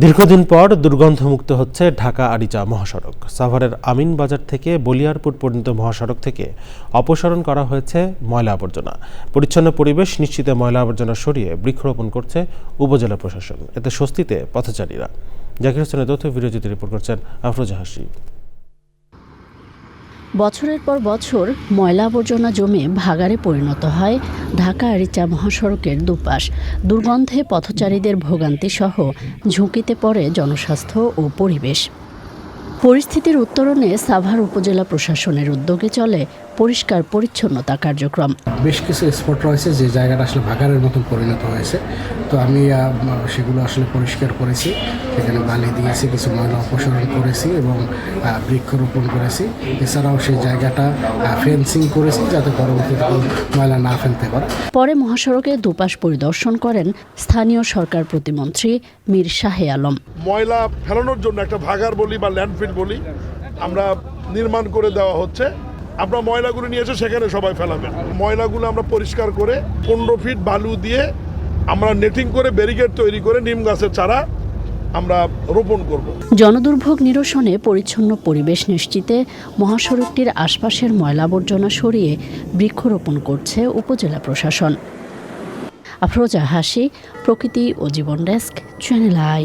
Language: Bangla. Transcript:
দীর্ঘদিন পর দুর্গন্ধমুক্ত হচ্ছে ঢাকা আরিচা মহাসড়ক। সাভারের আমিন বাজার থেকে বলিয়ারপুর পর্যন্ত মহাসড়ক থেকে অপসারণ করা হয়েছে ময়লা আবর্জনা। পরিচ্ছন্ন পরিবেশ নিশ্চিতে ময়লা আবর্জনা সরিয়ে বৃক্ষরোপণ করছে উপজেলা প্রশাসন। এতে স্বস্তিতে পথচারীরা। জাকির হোসেনের তথ্য ভিডিওচিত্রে রিপোর্ট করছেন আফরোজা হাসি। বছরের পর বছর ময়লা আবর্জনা জমে ভাগাড়ে পরিণত হয় ঢাকা আরিচা মহাসড়কের দুপাশ। দুর্গন্ধে পথচারীদের ভোগান্তি সহ ঝুঁকিতে পড়ে জনস্বাস্থ্য ও পরিবেশ। পরিস্থিতির উত্তরণে সাভার উপজেলা প্রশাসনের উদ্যোগে চলে পরিষ্কার পরিচ্ছন্নতা কার্যক্রম। বেশ কিছু স্পট রয়েছে যে জায়গাটা আসলে ভাগাড়ের মতন পরিণত হয়েছে, তো আমি সেগুলো আসলে পরিষ্কার করেছি। এখানে বালি দিয়েছি, কিছু ময়লা অপসারণ করেছি এবং বৃক্ষরোপণ করেছি। এছাড়াও সেই জায়গাটা ফেন্সিং করেছি যাতে পরবর্তীতে ময়লা না ফেলতে পারে। পরে মহাসড়কে দুপাশ পরিদর্শন করেন স্থানীয় সরকার প্রতিমন্ত্রী মীর শাহে আলম। ময়লা ফেলানোর জন্য একটা ভাগাড় বলি বা ল্যান্ডফিল বলি আমরা নির্মাণ করে দেওয়া হচ্ছে। আমরা ময়লাগুলো নিয়ে এসে সেখানে সবাই ফেলাবেন। ময়লাগুলো আমরা পরিষ্কার করে 15 ফিট বালু দিয়ে আমরা নেটিং করে ব্যারিকেড তৈরি করে নিম গাছের চারা আমরা রোপণ করব। জনদুর্ভোগ নিরসনে পরিচ্ছন্ন পরিবেশ নিশ্চিতে মহাসড়কটির আশপাশের ময়লা আবর্জনা সরিয়ে বৃক্ষরোপণ করছে উপজেলা প্রশাসন। আফরোজা হাসি, প্রকৃতি ও জীবন ডেস্ক, চ্যানেল আই।